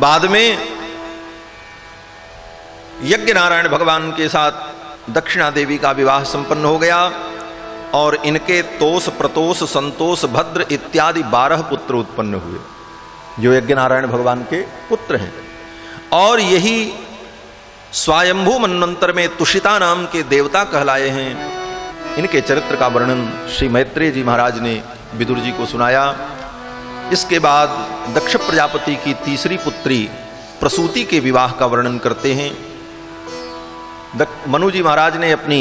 बाद में यज्ञ नारायण भगवान के साथ दक्षिणा देवी का विवाह संपन्न हो गया और इनके तोष, प्रतोष, संतोष, भद्र इत्यादि 12 पुत्र उत्पन्न हुए जो यज्ञ नारायण भगवान के पुत्र हैं। और यही स्वयंभू मनवंतर में तुषिता नाम के देवता कहलाए हैं। इनके चरित्र का वर्णन श्री मैत्रेय जी महाराज ने विदुर जी को सुनाया। इसके बाद दक्ष प्रजापति की तीसरी पुत्री प्रसूति के विवाह का वर्णन करते हैं। मनु जी महाराज ने अपनी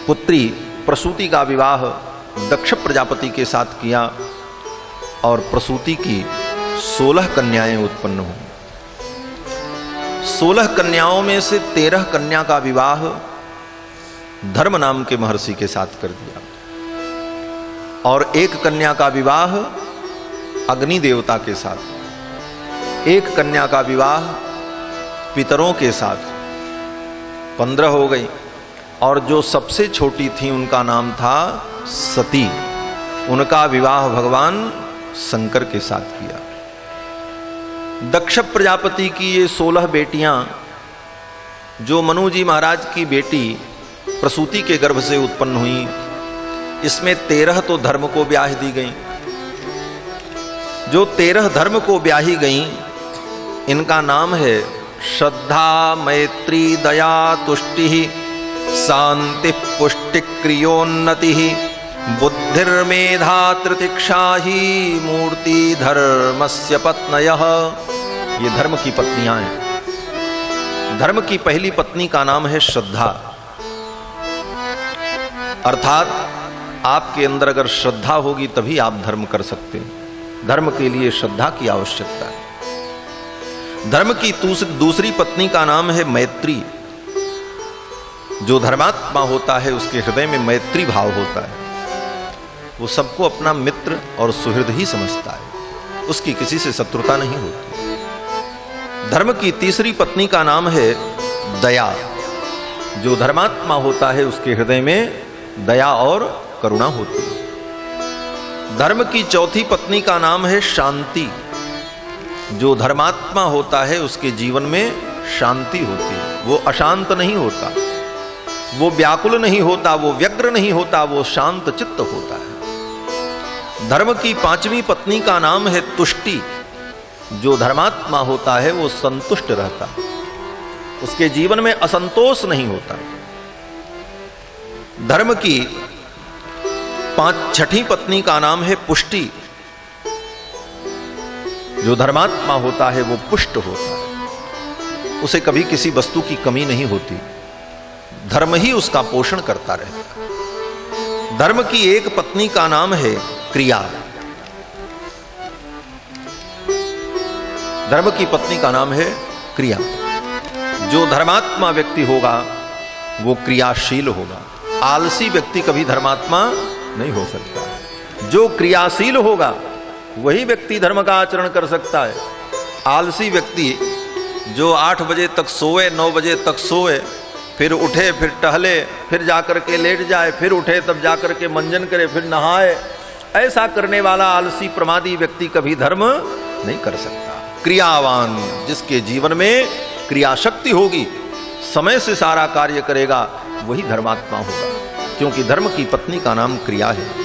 पुत्री प्रसूति का विवाह दक्ष प्रजापति के साथ किया और प्रसूति की 16 कन्याएं उत्पन्न हुई। 16 कन्याओं में से 13 कन्या का विवाह धर्म नाम के महर्षि के साथ कर दिया और 1 कन्या का विवाह अग्नि देवता के साथ, 1 कन्या का विवाह पितरों के साथ, 15 हो गई। और जो सबसे छोटी थी उनका नाम था सती, उनका विवाह भगवान शंकर के साथ किया। दक्ष प्रजापति की ये 16 बेटियां जो मनु जी महाराज की बेटी प्रसूति के गर्भ से उत्पन्न हुई, इसमें 13 तो धर्म को ब्याह दी गई। जो 13 धर्म को ब्याही गई इनका नाम है श्रद्धा, मैत्री, दया, तुष्टि, शांति, पुष्टि, क्रियोन्नति, बुद्धिर्मेधा, तितिक्षा ही, मूर्ति धर्मस्य पत्नयः। ये धर्म की पत्नियां हैं। धर्म की पहली पत्नी का नाम है श्रद्धा, अर्थात आपके अंदर अगर श्रद्धा होगी तभी आप धर्म कर सकते हैं। धर्म के लिए श्रद्धा की आवश्यकता है। धर्म की दूसरी पत्नी का नाम है मैत्री। जो धर्मात्मा होता है उसके हृदय में मैत्री भाव होता है, वो सबको अपना मित्र और सुहृद ही समझता है, उसकी किसी से शत्रुता नहीं होती। धर्म की तीसरी पत्नी का नाम है दया। जो धर्मात्मा होता है उसके हृदय में दया और करुणा होती है। धर्म की चौथी पत्नी का नाम है शांति। जो धर्मात्मा होता है उसके जीवन में शांति होती है, वो अशांत नहीं होता, वो व्याकुल नहीं होता, वो व्यग्र नहीं होता, वो शांत चित्त होता है। धर्म की पांचवी पत्नी का नाम है तुष्टि। जो धर्मात्मा होता है वो संतुष्ट रहता है, उसके जीवन में असंतोष नहीं होता। धर्म की छठी पत्नी का नाम है पुष्टि। जो धर्मात्मा होता है वो पुष्ट होता है, उसे कभी किसी वस्तु की कमी नहीं होती, धर्म ही उसका पोषण करता रहता है। धर्म की एक पत्नी का नाम है क्रिया। धर्म की पत्नी का नाम है क्रिया। जो धर्मात्मा व्यक्ति होगा वो क्रियाशील होगा। आलसी व्यक्ति कभी धर्मात्मा नहीं हो सकता। जो क्रियाशील होगा वही व्यक्ति धर्म का आचरण कर सकता है। आलसी व्यक्ति जो 8 बजे तक सोए, 9 बजे तक सोए, फिर उठे, फिर टहले, फिर जाकर के लेट जाए, फिर उठे तब जाकर के मंजन करे, फिर नहाए, ऐसा करने वाला आलसी प्रमादी व्यक्ति कभी धर्म नहीं कर सकता। क्रियावान, जिसके जीवन में क्रियाशक्ति होगी, समय से सारा कार्य करेगा, वही धर्मात्मा होगा, क्योंकि धर्म की पत्नी का नाम क्रिया है।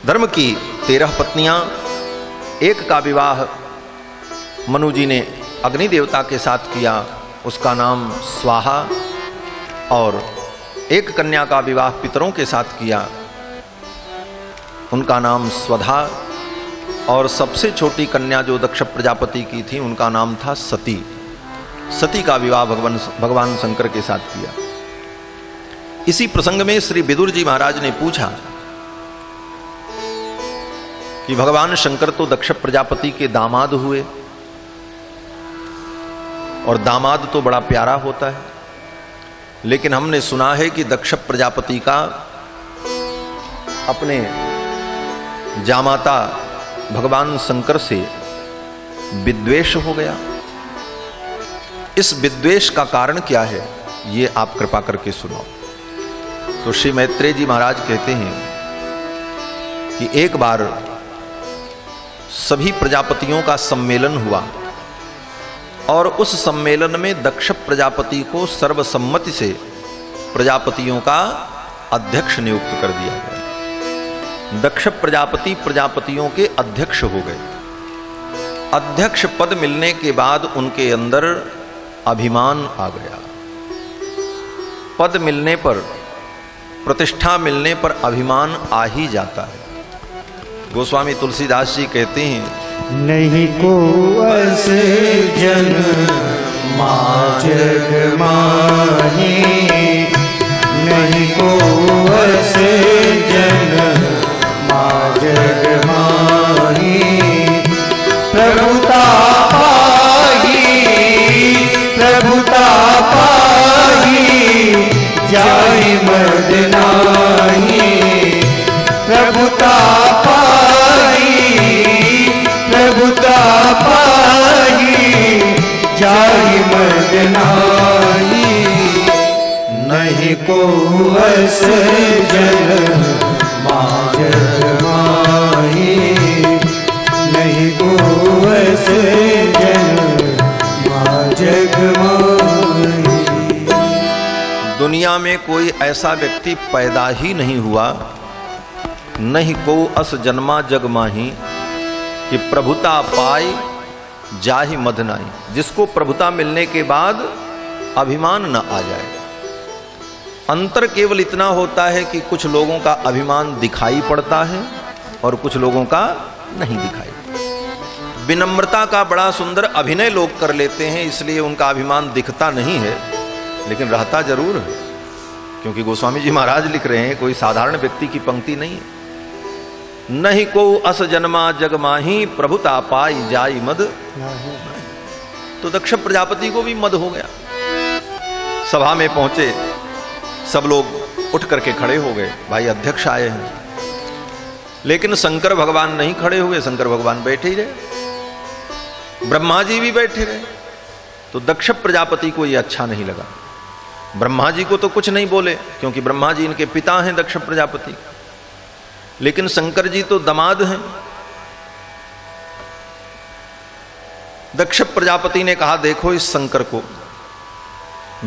धर्म की 13 पत्नियां, एक का विवाह मनु जी ने अग्नि देवता के साथ किया, उसका नाम स्वाहा, और एक कन्या का विवाह पितरों के साथ किया, उनका नाम स्वधा, और सबसे छोटी कन्या जो दक्ष प्रजापति की थी उनका नाम था सती। सती का विवाह भगवान शंकर के साथ किया। इसी प्रसंग में श्री विदुर जी महाराज ने पूछा कि भगवान शंकर तो दक्ष प्रजापति के दामाद हुए, और दामाद तो बड़ा प्यारा होता है, लेकिन हमने सुना है कि दक्ष प्रजापति का अपने जामाता भगवान शंकर से विद्वेष हो गया। इस विद्वेष का कारण क्या है, ये आप कृपा करके सुनाओ। तो श्री मैत्रेय जी महाराज कहते हैं कि एक बार सभी प्रजापतियों का सम्मेलन हुआ और उस सम्मेलन में दक्ष प्रजापति को सर्वसम्मति से प्रजापतियों का अध्यक्ष नियुक्त कर दिया गया। दक्ष प्रजापति प्रजापतियों के अध्यक्ष हो गए। अध्यक्ष पद मिलने के बाद उनके अंदर अभिमान आ गया। पद मिलने पर, प्रतिष्ठा मिलने पर अभिमान आ ही जाता है। गोस्वामी तुलसीदास जी कहते हैं, नहीं को ऐसे जन जग माही, नहीं को ऐसे जन जग माही, प्रभुता पाही, प्रभुता पाही, जाय मर्द नाही, प्रभुता पाही, प्रभुता पाही, जाय मर्द नाही, नहीं को ऐसे जन जग माही, नहीं को ऐसे जन जग माही। दुनिया में कोई ऐसा व्यक्ति पैदा ही नहीं हुआ, नहीं को अस जन्मा जग माही, कि प्रभुता पाई जाहि मद नाई, जिसको प्रभुता मिलने के बाद अभिमान न आ जाए। अंतर केवल इतना होता है कि कुछ लोगों का अभिमान दिखाई पड़ता है और कुछ लोगों का नहीं दिखाई। विनम्रता का बड़ा सुंदर अभिनय लोग कर लेते हैं, इसलिए उनका अभिमान दिखता नहीं है, लेकिन रहता जरूर है। क्योंकि गोस्वामी जी महाराज लिख रहे हैं, कोई साधारण व्यक्ति की पंक्ति नहीं है। नहीं को अस जन्मा जग माही, प्रभुता पाई जाई मद। तो दक्ष प्रजापति को भी मद हो गया। सभा में पहुंचे, सब लोग उठ करके खड़े हो गए, भाई अध्यक्ष आए हैं। लेकिन शंकर भगवान नहीं खड़े हुए, शंकर भगवान बैठे ही रहे, ब्रह्मा जी भी बैठे रहे। तो दक्ष प्रजापति को यह अच्छा नहीं लगा। ब्रह्मा जी को तो कुछ नहीं बोले, क्योंकि ब्रह्मा जी इनके पिता हैं दक्ष प्रजापति, लेकिन शंकर जी तो दामाद हैं। दक्ष प्रजापति ने कहा, देखो इस शंकर को,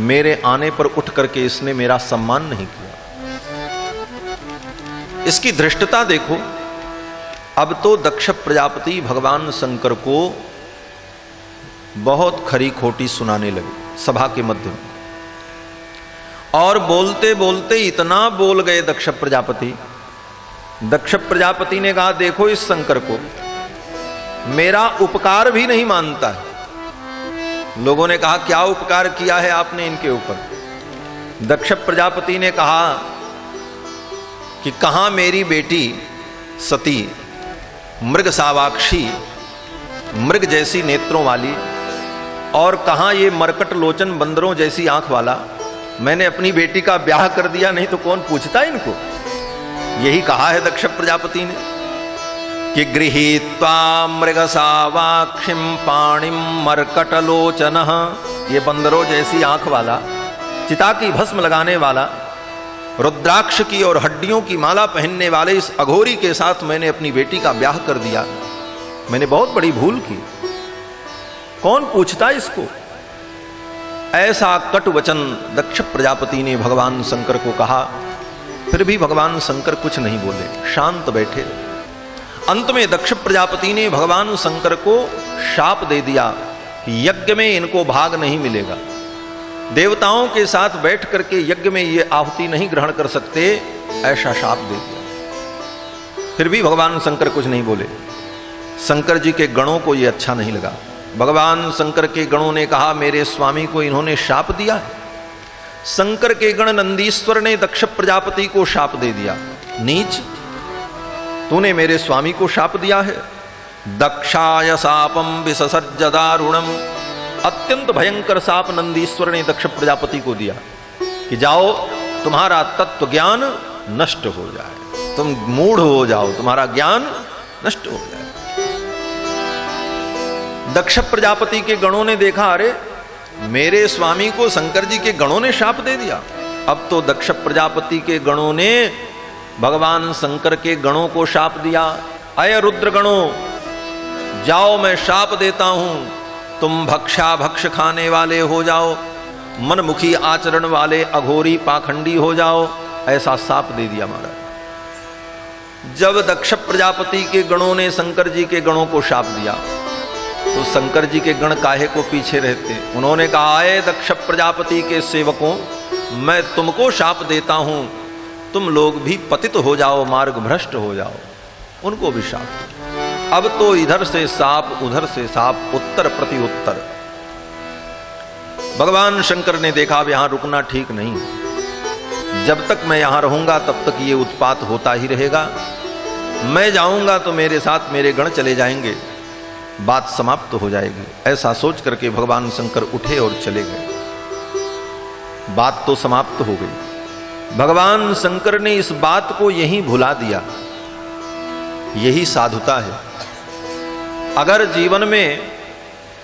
मेरे आने पर उठ करके इसने मेरा सम्मान नहीं किया, इसकी धृष्टता देखो। अब तो दक्ष प्रजापति भगवान शंकर को बहुत खरी खोटी सुनाने लगे सभा के मध्य में, और बोलते बोलते इतना बोल गए दक्ष प्रजापति। दक्ष प्रजापति ने कहा, देखो इस शंकर को, मेरा उपकार भी नहीं मानता है। लोगों ने कहा, क्या उपकार किया है आपने इनके ऊपर? दक्ष प्रजापति ने कहा कि कहां मेरी बेटी सती, मृग सावाक्षी, मृग जैसी नेत्रों वाली, और कहां ये मरकट लोचन बंदरों जैसी आंख वाला। मैंने अपनी बेटी का ब्याह कर दिया, नहीं तो कौन पूछता इनको। यही कहा है दक्ष प्रजापति ने कि गृहीत्वा मृगसावाक्षिम पाणिम मर्कटलोचनः, ये बंदरों जैसी आंख वाला, चिता की भस्म लगाने वाला, रुद्राक्ष की और हड्डियों की माला पहनने वाले इस अघोरी के साथ मैंने अपनी बेटी का ब्याह कर दिया। मैंने बहुत बड़ी भूल की, कौन पूछता इसको। ऐसा कटु वचन दक्ष प्रजापति ने भगवान शंकर को कहा। फिर भी भगवान शंकर कुछ नहीं बोले, शांत बैठे। अंत में दक्ष प्रजापति ने भगवान शंकर को शाप दे दिया कि यज्ञ में इनको भाग नहीं मिलेगा, देवताओं के साथ बैठ करके यज्ञ में ये आहुति नहीं ग्रहण कर सकते, ऐसा शाप दे दिया। फिर भी भगवान शंकर कुछ नहीं बोले। शंकर जी के गणों को ये अच्छा नहीं लगा। भगवान शंकर के गणों ने कहा, मेरे स्वामी को इन्होंने शाप दिया है। शंकर के गण नंदीश्वर ने दक्ष प्रजापति को शाप दे दिया, नीच, तूने मेरे स्वामी को शाप दिया है। दक्षाय शापम विससर्ज दारुणम, अत्यंत भयंकर शाप नंदीश्वर ने दक्ष प्रजापति को दिया कि जाओ तुम्हारा तत्व ज्ञान नष्ट हो जाए, तुम मूढ़ हो जाओ, तुम्हारा ज्ञान नष्ट हो जाए। दक्ष प्रजापति के गणों ने देखा, अरे मेरे स्वामी को शंकर जी के गणों ने शाप दे दिया। अब तो दक्ष प्रजापति के गणों ने भगवान शंकर के गणों को शाप दिया, अय रुद्र गणों, जाओ मैं शाप देता हूं तुम भक्षा भक्ष खाने वाले हो जाओ, मनमुखी आचरण वाले अघोरी पाखंडी हो जाओ, ऐसा शाप दे दिया महाराज। जब दक्ष प्रजापति के गणों ने शंकर जी के गणों को शाप दिया तो शंकर जी के गण काहे को पीछे रहते। उन्होंने कहा, आए दक्ष प्रजापति के सेवकों, मैं तुमको शाप देता हूं, तुम लोग भी पतित हो जाओ, मार्ग भ्रष्ट हो जाओ। उनको भी शाप दिया। अब तो इधर से शाप उधर से शाप, उत्तर प्रति उत्तर। भगवान शंकर ने देखा अब यहां रुकना ठीक नहीं, जब तक मैं यहां रहूंगा तब तक ये उत्पात होता ही रहेगा। मैं जाऊंगा तो मेरे साथ मेरे गण चले जाएंगे, बात समाप्त हो जाएगी। ऐसा सोच करके भगवान शंकर उठे और चले गए। बात तो समाप्त हो गई। भगवान शंकर ने इस बात को यहीं भुला दिया। यही साधुता है। अगर जीवन में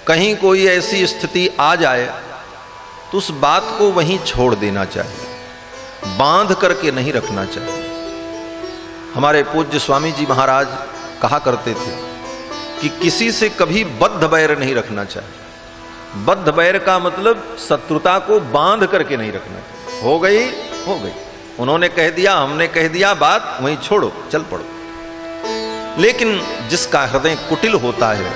कहीं कोई ऐसी स्थिति आ जाए तो उस बात को वहीं छोड़ देना चाहिए, बांध करके नहीं रखना चाहिए। हमारे पूज्य स्वामी जी महाराज कहा करते थे कि किसी से कभी बद्ध बैर नहीं रखना चाहिए। बद्ध बैर का मतलब शत्रुता को बांध करके नहीं रखना चाहिए। हो गई हो गई, उन्होंने कह दिया, हमने कह दिया, बात वहीं छोड़ो, चल पड़ो। लेकिन जिसका हृदय कुटिल होता है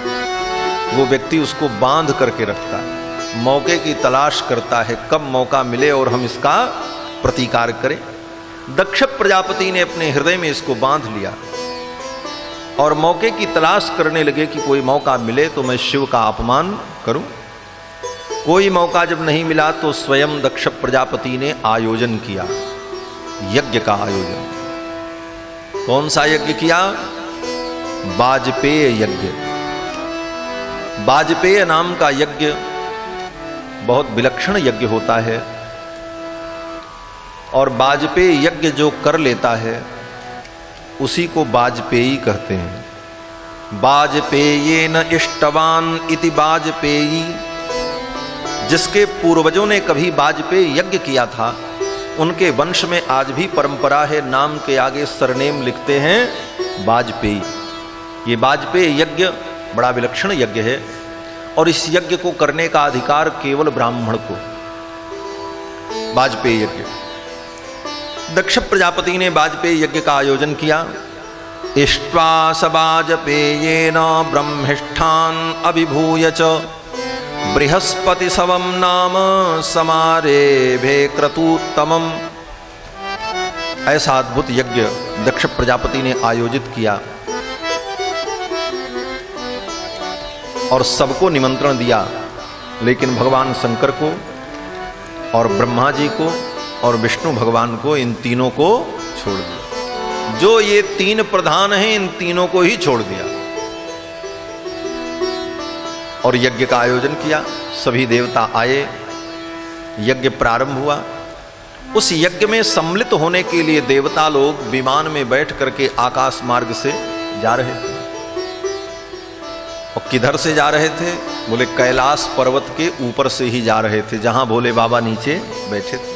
वो व्यक्ति उसको बांध करके रखता है, मौके की तलाश करता है, कब मौका मिले और हम इसका प्रतिकार करें। दक्ष प्रजापति ने अपने हृदय में इसको बांध लिया और मौके की तलाश करने लगे कि कोई मौका मिले तो मैं शिव का अपमान करूं। कोई मौका जब नहीं मिला तो स्वयं दक्ष प्रजापति ने आयोजन किया, यज्ञ का आयोजन। कौन सा यज्ञ किया? वाजपेय यज्ञ। वाजपेय नाम का यज्ञ बहुत विलक्षण यज्ञ होता है और वाजपेय यज्ञ जो कर लेता है उसी को वाजपेयी कहते हैं। वाजपेयेन इष्टवान इति वाजपेयी। जिसके पूर्वजों ने कभी वाजपेय यज्ञ किया था उनके वंश में आज भी परंपरा है, नाम के आगे सरनेम लिखते हैं वाजपेयी। ये वाजपेय यज्ञ बड़ा विलक्षण यज्ञ है और इस यज्ञ को करने का अधिकार केवल ब्राह्मण को। वाजपेय यज्ञ, दक्ष प्रजापति ने वाजपेय यज्ञ का आयोजन किया। इष्ट्वा स वाजपेयेन ब्रह्मिष्ठान अभिभूय च बृहस्पति सवम नाम समारेभे क्रतुत्तमम्। ऐसा अद्भुत यज्ञ दक्ष प्रजापति ने आयोजित किया और सबको निमंत्रण दिया, लेकिन भगवान शंकर को और ब्रह्मा जी को और विष्णु भगवान को, इन तीनों को छोड़ दिया। जो ये तीन प्रधान हैं इन तीनों को ही छोड़ दिया और यज्ञ का आयोजन किया। सभी देवता आए, यज्ञ प्रारंभ हुआ। उस यज्ञ में सम्मिलित होने के लिए देवता लोग विमान में बैठ करके आकाश मार्ग से जा रहे थे। और किधर से जा रहे थे? बोले कैलाश पर्वत के ऊपर से ही जा रहे थे, जहां भोले बाबा नीचे बैठे थे।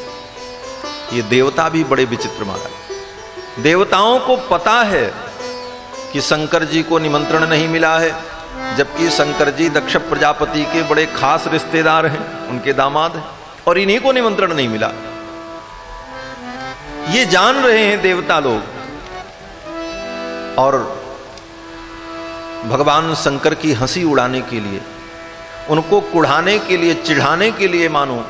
ये देवता भी बड़े विचित्र महाराज। देवताओं को पता है कि शंकर जी को निमंत्रण नहीं मिला है, जबकि शंकर जी दक्ष प्रजापति के बड़े खास रिश्तेदार हैं, उनके दामाद हैं, और इन्हीं को निमंत्रण नहीं मिला। ये जान रहे हैं देवता लोग। और भगवान शंकर की हंसी उड़ाने के लिए, उनको कुढ़ाने के लिए, चिढ़ाने के लिए मानो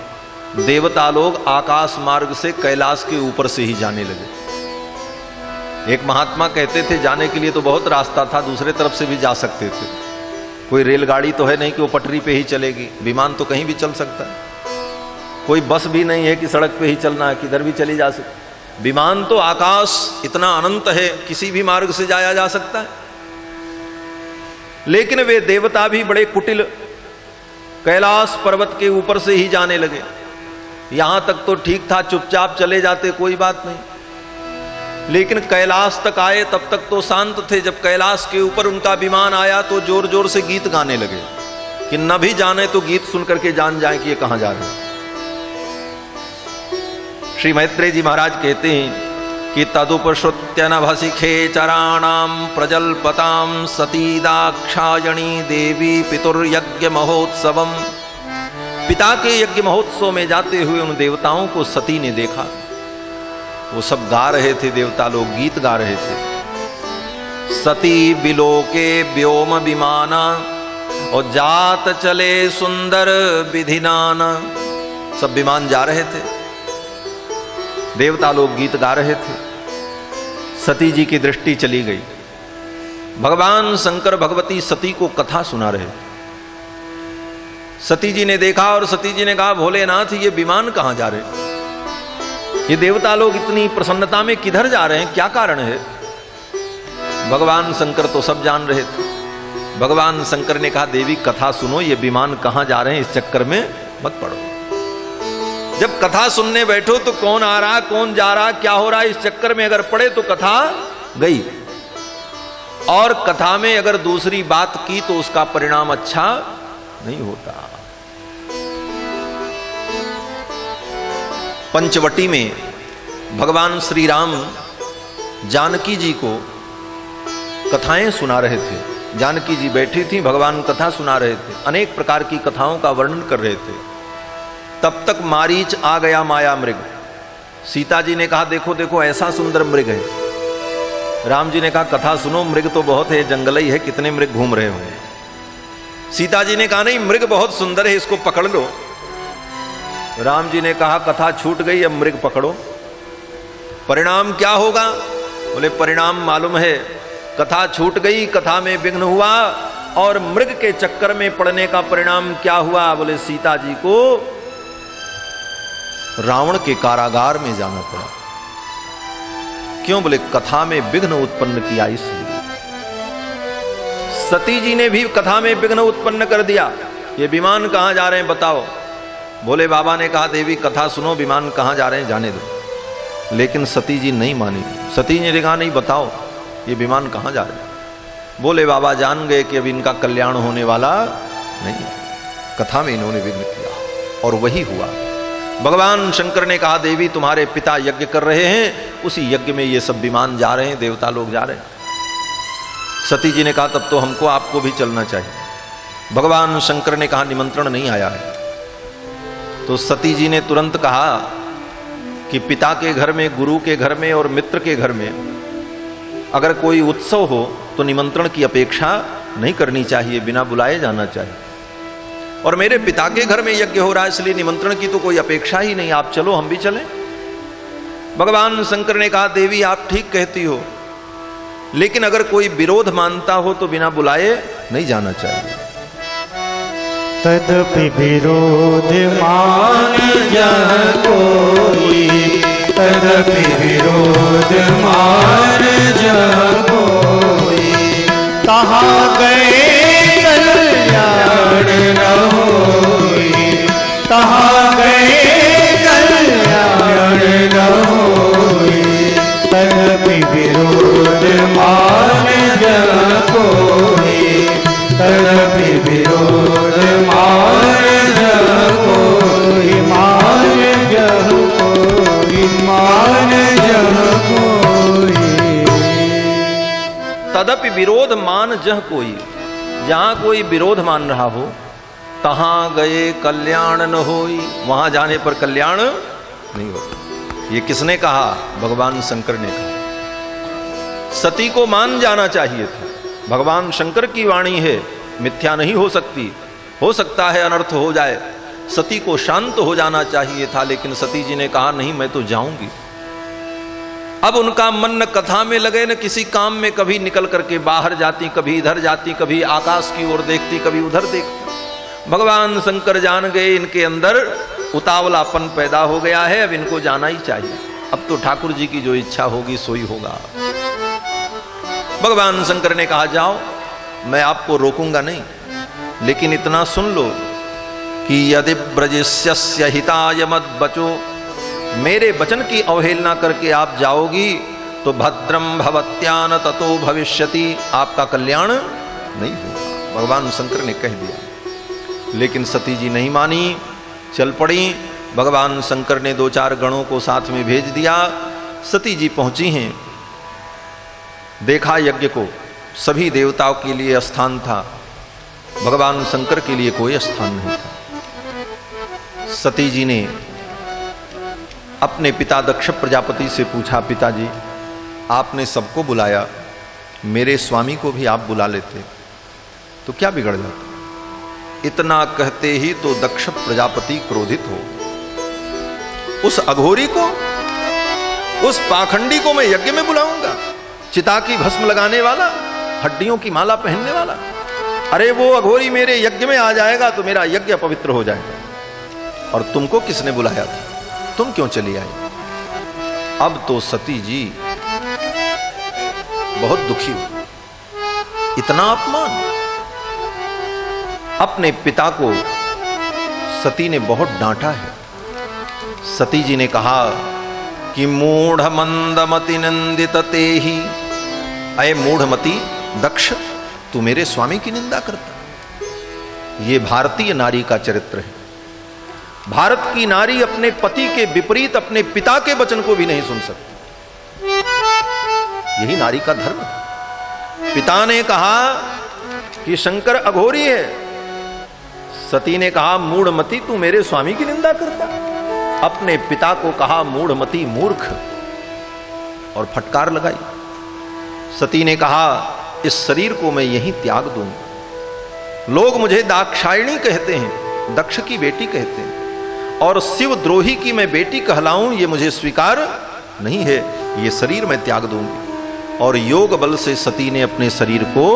देवता लोग आकाश मार्ग से कैलाश के ऊपर से ही जाने लगे। एक महात्मा कहते थे जाने के लिए तो बहुत रास्ता था, दूसरे तरफ से भी जा सकते थे। कोई रेलगाड़ी तो है नहीं कि वो पटरी पे ही चलेगी, विमान तो कहीं भी चल सकता है। कोई बस भी नहीं है कि सड़क पे ही चलना है, किधर भी चली जा सकती। विमान तो आकाश इतना अनंत है, किसी भी मार्ग से जाया जा सकता है। लेकिन वे देवता भी बड़े कुटिल, कैलाश पर्वत के ऊपर से ही जाने लगे। यहां तक तो ठीक था, चुपचाप चले जाते, कोई बात नहीं। लेकिन कैलाश तक आए तब तक तो शांत थे। जब कैलाश के ऊपर उनका विमान आया तो जोर जोर से गीत गाने लगे कि न भी जाने तो गीत सुन करके जान जाए कि ये कहां जा रहे हैं। श्री मैत्रेय जी महाराज कहते हैं कि तदुपश्रुत्य नभसिखे चराणाम प्रजल्पताम सती दाक्षायणी देवी पितुर्यज्ञ महोत्सवम। पिता के यज्ञ महोत्सव में जाते हुए उन देवताओं को सती ने देखा। वो सब गा रहे थे, देवता लोग गीत गा रहे थे। सती बिलोके व्योम विमाना और जात चले सुंदर विधिनाना। सब विमान जा रहे थे, देवता लोग गीत गा रहे थे। सती जी की दृष्टि चली गई। भगवान शंकर भगवती सती को कथा सुना रहे थे। सती जी ने देखा और सती जी ने कहा, भोलेनाथ ये विमान कहां जा रहे, ये देवता लोग इतनी प्रसन्नता में किधर जा रहे हैं, क्या कारण है। भगवान शंकर तो सब जान रहे थे। भगवान शंकर ने कहा, देवी कथा सुनो, ये विमान कहां जा रहे हैं इस चक्कर में मत पड़ो। जब कथा सुनने बैठो तो कौन आ रहा, कौन जा रहा, क्या हो रहा, इस चक्कर में अगर पड़े तो कथा गई। और कथा में अगर दूसरी बात की तो उसका परिणाम अच्छा नहीं होता। पंचवटी में भगवान श्री राम जानकी जी को कथाएं सुना रहे थे। जानकी जी बैठी थी, भगवान कथा सुना रहे थे, अनेक प्रकार की कथाओं का वर्णन कर रहे थे। तब तक मारीच आ गया माया मृग। सीता जी ने कहा, देखो देखो ऐसा सुंदर मृग है। राम जी ने कहा, कथा सुनो, मृग तो बहुत है, जंगल ही है, कितने मृग घूम रहे होंगे। सीता जी ने कहा, नहीं मृग बहुत सुंदर है, इसको पकड़ लो। राम जी ने कहा, कथा छूट गई, अब मृग पकड़ो, परिणाम क्या होगा। बोले परिणाम मालूम है, कथा छूट गई, कथा में विघ्न हुआ और मृग के चक्कर में पड़ने का परिणाम क्या हुआ। बोले सीता जी को रावण के कारागार में जाना पड़ा। क्यों, बोले कथा में विघ्न उत्पन्न किया इसलिए। सती जी ने भी कथा में विघ्न उत्पन्न कर दिया। ये विमान कहां जा रहे हैं बताओ। भोले बाबा ने कहा, देवी कथा सुनो, विमान कहां जा रहे हैं जाने दो। लेकिन सती जी नहीं मानी। सती जी ने कहा, नहीं बताओ ये विमान कहां जा रहे हैं। भोले बाबा जान गए कि अब इनका कल्याण होने वाला नहीं। कथा में इन्होंने विघ्न किया और वही हुआ। भगवान शंकर ने कहा, देवी तुम्हारे पिता यज्ञ कर रहे हैं, उसी यज्ञ में ये सब विमान जा रहे हैं, देवता लोग जा रहे हैं। सती जी ने कहा, तब तो हमको आपको भी चलना चाहिए। भगवान शंकर ने कहा, निमंत्रण नहीं आया है। तो सती जी ने तुरंत कहा कि पिता के घर में, गुरु के घर में और मित्र के घर में अगर कोई उत्सव हो तो निमंत्रण की अपेक्षा नहीं करनी चाहिए, बिना बुलाए जाना चाहिए। और मेरे पिता के घर में यज्ञ हो रहा है, इसलिए निमंत्रण की तो कोई अपेक्षा ही नहीं, आप चलो हम भी चलें। भगवान शंकर ने कहा, देवी आप ठीक कहती हो, लेकिन अगर कोई विरोध मानता हो तो बिना बुलाए नहीं जाना चाहिए। तदपि विरोध मान जह कोई, तदपि विरोध मान जह कोई, कहाँ गए कल्याण न होई, कहाँ गए कल्याण न होई। तदपि विरोध मान जह कोई, तदपि विरोध मान जह कोई, मान जह कोई, मान जह कोई। तदपि विरोध मान जह कोई, जहां कोई विरोध मान रहा हो, तहां गए कल्याण न होई, वहां जाने पर कल्याण नहीं होता। ये किसने कहा? भगवान शंकर ने कहा। सती को मान जाना चाहिए था। भगवान शंकर की वाणी है, मिथ्या नहीं हो सकती। हो सकता है अनर्थ हो जाए, सती को शांत हो जाना चाहिए था, लेकिन सती जी ने कहा नहीं मैं तो जाऊंगी। अब उनका मन न कथा में लगे न किसी काम में, कभी निकल करके बाहर जाती, कभी इधर जाती, कभी आकाश की ओर देखती, कभी उधर देखती। भगवान शंकर जान गए इनके अंदर उतावलापन पैदा हो गया है, अब इनको जाना ही चाहिए। अब तो ठाकुर जी की जो इच्छा होगी सोई होगा। भगवान शंकर ने कहा जाओ, मैं आपको रोकूंगा नहीं, लेकिन इतना सुन लो कि यदि ब्रजिष्यस्य हिताय मद बचो, मेरे वचन की अवहेलना करके आप जाओगी तो भद्रम भवत्यान ततो भविष्यति, आपका कल्याण नहीं होगा। भगवान शंकर ने कह दिया, लेकिन सती जी नहीं मानी, चल पड़ी। भगवान शंकर ने 2-4 गणों को साथ में भेज दिया सती जी पहुंची हैं, देखा यज्ञ को, सभी देवताओं के लिए स्थान था, भगवान शंकर के लिए कोई स्थान नहीं था। सती जी ने अपने पिता दक्ष प्रजापति से पूछा, पिताजी आपने सबको बुलाया, मेरे स्वामी को भी आप बुला लेते तो क्या बिगड़ जाता। इतना कहते ही तो दक्ष प्रजापति क्रोधित हो, उस अघोरी को, उस पाखंडी को मैं यज्ञ में बुलाऊंगा, चिता की भस्म लगाने वाला, हड्डियों की माला पहनने वाला। अरे वो अघोरी मेरे यज्ञ में आ जाएगा तो मेरा यज्ञ अपवित्र हो जाएगा। और तुमको किसने बुलाया था, तुम क्यों चली आई। अब तो सती जी बहुत दुखी हुई, इतना अपमान। अपने पिता को सती ने बहुत डांटा है। सती जी ने कहा कि मूढ़ मंदमति नंदित ते ही, अय मूढ़मती दक्ष, तू मेरे स्वामी की निंदा करता। ये भारतीय नारी का चरित्र है। भारत की नारी अपने पति के विपरीत अपने पिता के वचन को भी नहीं सुन सकती। यही नारी का धर्म है। पिता ने कहा कि शंकर अघोरी है, सती ने कहा मूढ़मती तू मेरे स्वामी की निंदा करता। अपने पिता को कहा मूढ़मती मूर्ख, और फटकार लगाई। सती ने कहा इस शरीर को मैं यहीं त्याग दूंगा। लोग मुझे दाक्षायणी कहते हैं, दक्ष की बेटी कहते हैं, और शिवद्रोही की मैं बेटी कहलाऊं ये मुझे स्वीकार नहीं है, ये शरीर मैं त्याग दूंगी। और योग बल से सती ने अपने शरीर को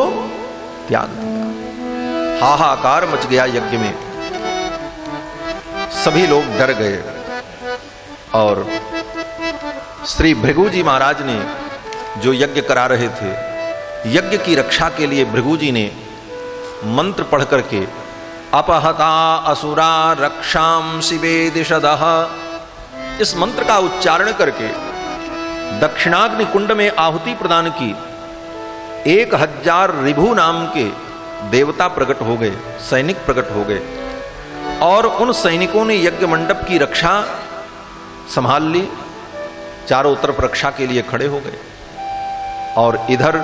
त्याग दिया। हाहाकार मच गया यज्ञ में, सभी लोग डर गए। और श्री भृगु जी महाराज ने जो यज्ञ करा रहे थे, यज्ञ की रक्षा के लिए भृगु जी ने मंत्र पढ़ करके अपहता असुरा रक्षाम शिवे दिशदः, इस मंत्र का उच्चारण करके दक्षिणाग्नि कुंड में आहुति प्रदान की। 1000 रिभु नाम के देवता प्रकट हो गए, सैनिक प्रकट हो गए, और उन सैनिकों ने यज्ञ मंडप की रक्षा संभाल ली, चारों तरफ रक्षा के लिए खड़े हो गए। और इधर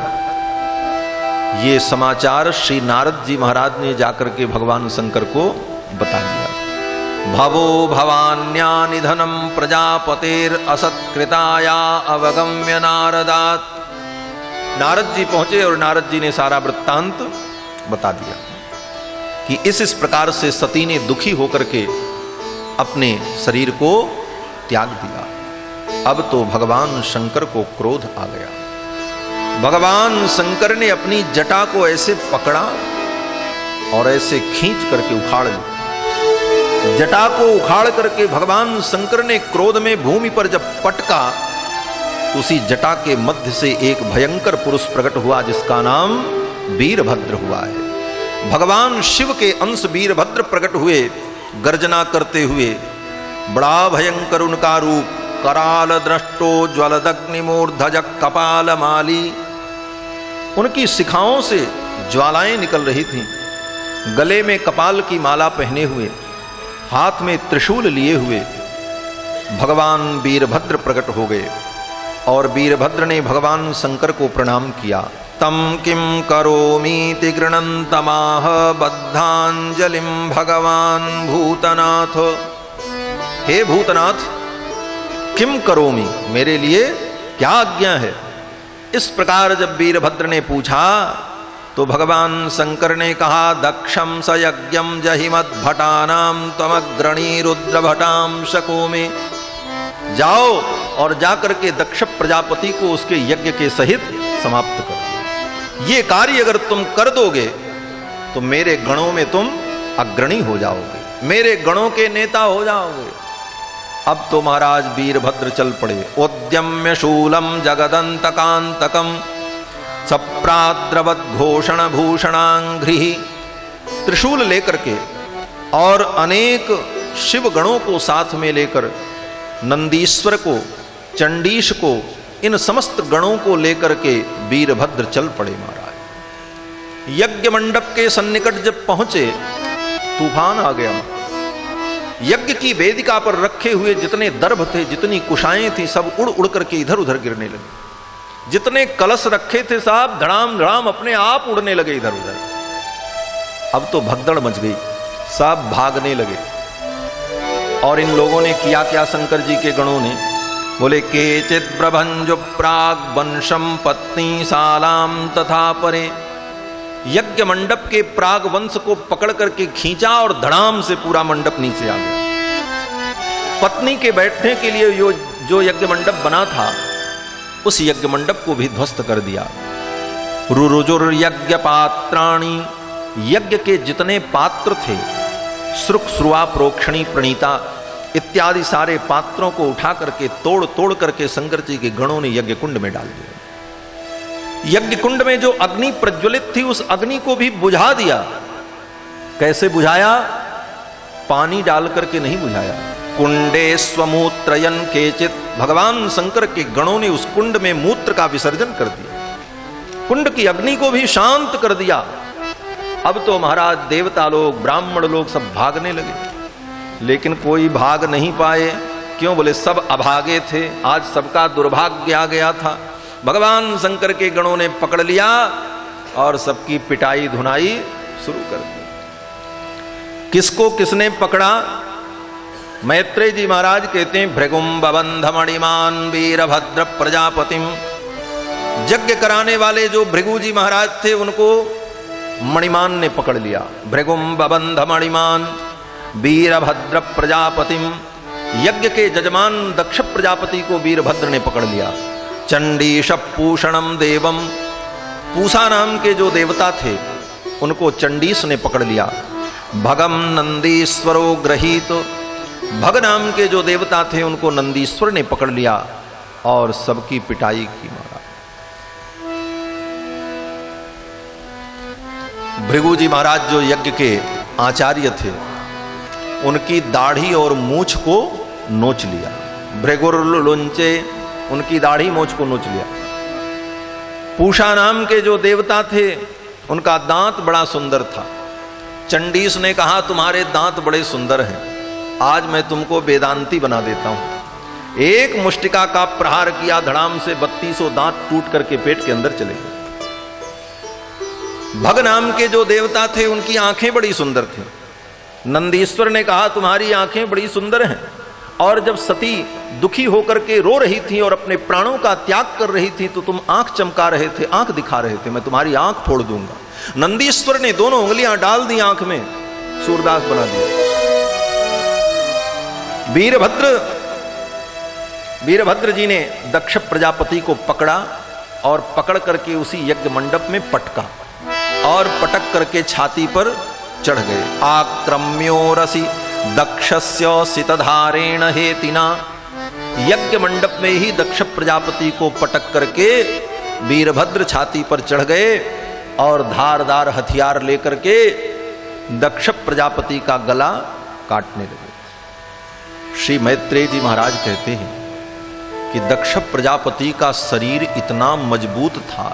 ये समाचार श्री नारद जी महाराज ने जाकर के भगवान शंकर को बता दिया। भवो भवान्या निधनम प्रजापतेर असत्कृताया अवगम्य नारदात। नारद जी पहुंचे और नारद जी ने सारा वृत्तांत बता दिया कि इस प्रकार से सती ने दुखी होकर के अपने शरीर को त्याग दिया। अब तो भगवान शंकर को क्रोध आ गया। भगवान शंकर ने अपनी जटा को ऐसे पकड़ा और ऐसे खींच करके उखाड़ ली। जटा को उखाड़ करके भगवान शंकर ने क्रोध में भूमि पर जब पटका तो उसी जटा के मध्य से एक भयंकर पुरुष प्रकट हुआ जिसका नाम वीरभद्र हुआ है। भगवान शिव के अंश वीरभद्र प्रकट हुए गर्जना करते हुए। बड़ा भयंकर उनका रूप, कराल दृष्टो ज्वलदग्निमूर्धज कपाल माली। उनकी शिखाओं से ज्वालाएं निकल रही थीं। गले में कपाल की माला पहने हुए, हाथ में त्रिशूल लिए हुए भगवान वीरभद्र प्रकट हो गए। और वीरभद्र ने भगवान शंकर को प्रणाम किया। तम किम करोमीति गृणन्तमाह बद्धांजलिम भगवान भूतनाथ। हे भूतनाथ, किम करोमी, मेरे लिए क्या आज्ञा है। इस प्रकार जब वीरभद्र ने पूछा तो भगवान शंकर ने कहा, दक्षम स यज्ञम जहिमद्भटानाम त्वमग्रणी रुद्रभटाम शको में। जाओ और जाकर के दक्ष प्रजापति को उसके यज्ञ के सहित समाप्त करो। ये कार्य अगर तुम कर दोगे तो मेरे गणों में तुम अग्रणी हो जाओगे, मेरे गणों के नेता हो जाओगे। अब तो महाराज वीरभद्र चल पड़े। उद्यम्य शूलम जगदंतकांतकम सप्राद्रवत घोषण भूषणांघ्रि। त्रिशूल लेकर के और अनेक शिव गणों को साथ में लेकर, नंदीश्वर को, चंडीश को, इन समस्त गणों को लेकर के वीरभद्र चल पड़े महाराज। यज्ञ मंडप के सन्निकट जब पहुंचे तूफान आ गया। यज्ञ की वेदिका पर रखे हुए जितने दर्भ थे, जितनी कुशाएं थी, सब उड़ उड़ करके इधर उधर गिरने लगे। जितने कलश रखे थे साहब धड़ाम धड़ाम अपने आप उड़ने लगे इधर उधर। अब तो भगदड़ मच गई, सब भागने लगे। और इन लोगों ने किया क्या, शंकर जी के गणों ने बोले, केचित प्रभंजो प्राग वंशम पत्नी सालाम तथा परे। यज्ञ मंडप के प्राग वंश को पकड़ करके खींचा और धड़ाम से पूरा मंडप नीचे आ गया। पत्नी के बैठने के लिए जो यज्ञ मंडप बना था, उस यज्ञ मंडप को भी ध्वस्त कर दिया। रुरुजुर यज्ञ पात्राणी, यज्ञ के जितने पात्र थे, श्रुक श्रुआ प्रोक्षणी प्रणीता इत्यादि सारे पात्रों को उठा करके तोड़ तोड़ करके शंकर जी के गणों ने यज्ञ कुंड में डाल दिया। यज्ञ कुंड में जो अग्नि प्रज्वलित थी, उस अग्नि को भी बुझा दिया। कैसे बुझाया? पानी डाल करके नहीं बुझाया। कुंडे स्वमूत्रयन केचित, भगवान शंकर के गणों ने उस कुंड में मूत्र का विसर्जन कर दिया, कुंड की अग्नि को भी शांत कर दिया। अब तो महाराज देवता लोग, ब्राह्मण लोग सब भागने लगे, लेकिन कोई भाग नहीं पाए। क्यों? बोले सब अभागे थे, आज सबका दुर्भाग्य आ गया था। भगवान शंकर के गणों ने पकड़ लिया और सबकी पिटाई धुनाई शुरू कर दी। किसको किसने पकड़ा? मैत्रेय जी महाराज कहते हैं, भृगुम बबंध मणिमान वीरभद्र प्रजापतिम। यज्ञ कराने वाले जो भृगु जी महाराज थे, उनको मणिमान ने पकड़ लिया। भृगुम बबंध मणिमान वीरभद्र प्रजापतिम। यज्ञ के जजमान दक्ष प्रजापति को वीरभद्र ने पकड़ लिया। चंडीश पूषणम देवम, पूषा नाम के जो देवता थे, उनको चंडीश ने पकड़ लिया। भगम नंदीश्वरो गृहीत, भग नाम के जो देवता थे, उनको नंदीश्वर ने पकड़ लिया और सबकी पिटाई की। महाराज भृगु जी महाराज जो यज्ञ के आचार्य थे, उनकी दाढ़ी और मूछ को नोच लिया। भृगुर्लुंचे, उनकी दाढ़ी मूछ को नोच लिया। पूषा नाम के जो देवता थे, उनका दांत बड़ा सुंदर था। चंडीस ने कहा, तुम्हारे दांत बड़े सुंदर हैं, आज मैं तुमको वेदांती बना देता हूं। एक मुष्टिका का प्रहार किया, धड़ाम से 3200 दांत टूट करके पेट के अंदर चले गए। भग नाम के जो देवता थे, उनकी आंखें बड़ी सुंदर थी। नंदीश्वर ने कहा, तुम्हारी आंखें बड़ी सुंदर हैं, और जब सती दुखी होकर के रो रही थी और अपने प्राणों का त्याग कर रही थी, तो तुम आंख चमका रहे थे, आंख दिखा रहे थे, मैं तुम्हारी आंख फोड़ दूंगा। नंदीश्वर ने दोनों उंगलियां डाल दी आंख में, सूरदास बना दिया। वीरभद्र जी ने दक्ष प्रजापति को पकड़ा और पकड़ करके उसी यज्ञ मंडप में पटका और पटक करके छाती पर चढ़ गए। आक्रम्योरसि दक्षस्य सितधारेण हेतिना, यज्ञ मंडप में ही दक्ष प्रजापति को पटक करके वीरभद्र छाती पर चढ़ गए और धारदार हथियार लेकर के दक्ष प्रजापति का गला काटने लगे। श्री मैत्रेय जी महाराज कहते हैं कि दक्ष प्रजापति का शरीर इतना मजबूत था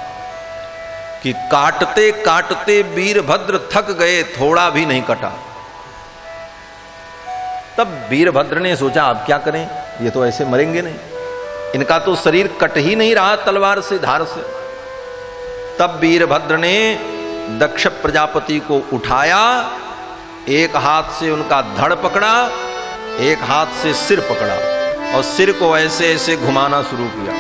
कि काटते काटते वीरभद्र थक गए, थोड़ा भी नहीं कटा। तब वीरभद्र ने सोचा, अब क्या करें, ये तो ऐसे मरेंगे नहीं, इनका तो शरीर कट ही नहीं रहा तलवार से, धार से। तब वीरभद्र ने दक्ष प्रजापति को उठाया, एक हाथ से उनका धड़ पकड़ा, एक हाथ से सिर पकड़ा और सिर को ऐसे ऐसे घुमाना शुरू किया,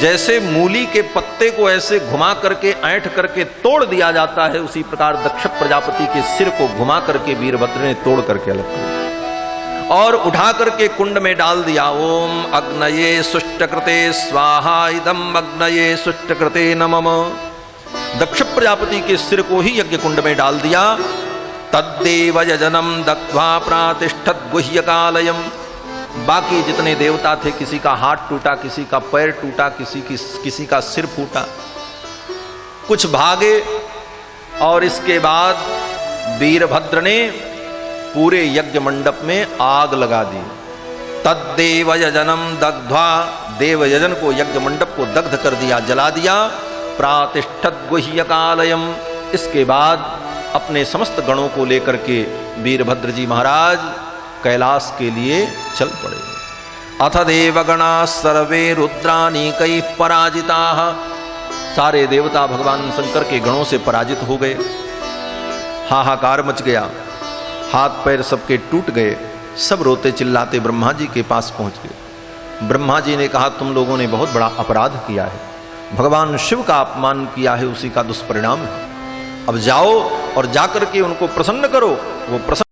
जैसे मूली के पत्ते को ऐसे घुमा करके ऐंठ करके तोड़ दिया जाता है, उसी प्रकार दक्ष प्रजापति के सिर को घुमा करके वीरभद्र ने तोड़ करके अलग कर दिया और उठा करके कुंड में डाल दिया। ओम अग्नये सुष्टकृते स्वाहा इदम अग्नये सुष्टकृते नमः। दक्ष प्रजापति के सिर को ही यज्ञ कुंड में डाल दिया। तद्देव यजनम दत्वा प्रातिष्ठत गुह्यकालयम। बाकी जितने देवता थे, किसी का हाथ टूटा, किसी का पैर टूटा, किसी का सिर फूटा, कुछ भागे। और इसके बाद वीरभद्र ने पूरे यज्ञ मंडप में आग लगा दी। तद्देव यजनम दग्ध्वा, देव यजन को, यज्ञ मंडप को दग्ध कर दिया, जला दिया। प्रातिष्ठत गुह्यकालयम। इसके बाद अपने समस्त गणों को लेकर के वीरभद्र जी महाराज कैलाश के लिए चल पड़े। अथ देवगणा सर्वे रुद्रानीकैः पराजिताः, सारे देवता भगवान शंकर के गणों से पराजित हो गए। हाहाकार मच गया, हाथ पैर सबके टूट गए, सब रोते चिल्लाते ब्रह्मा जी के पास पहुंच गए। ब्रह्मा जी ने कहा, तुम लोगों ने बहुत बड़ा अपराध किया है, भगवान शिव का अपमान किया है, उसी का दुष्परिणाम है। अब जाओ और जाकर के उनको प्रसन्न करो, वो प्रसन्न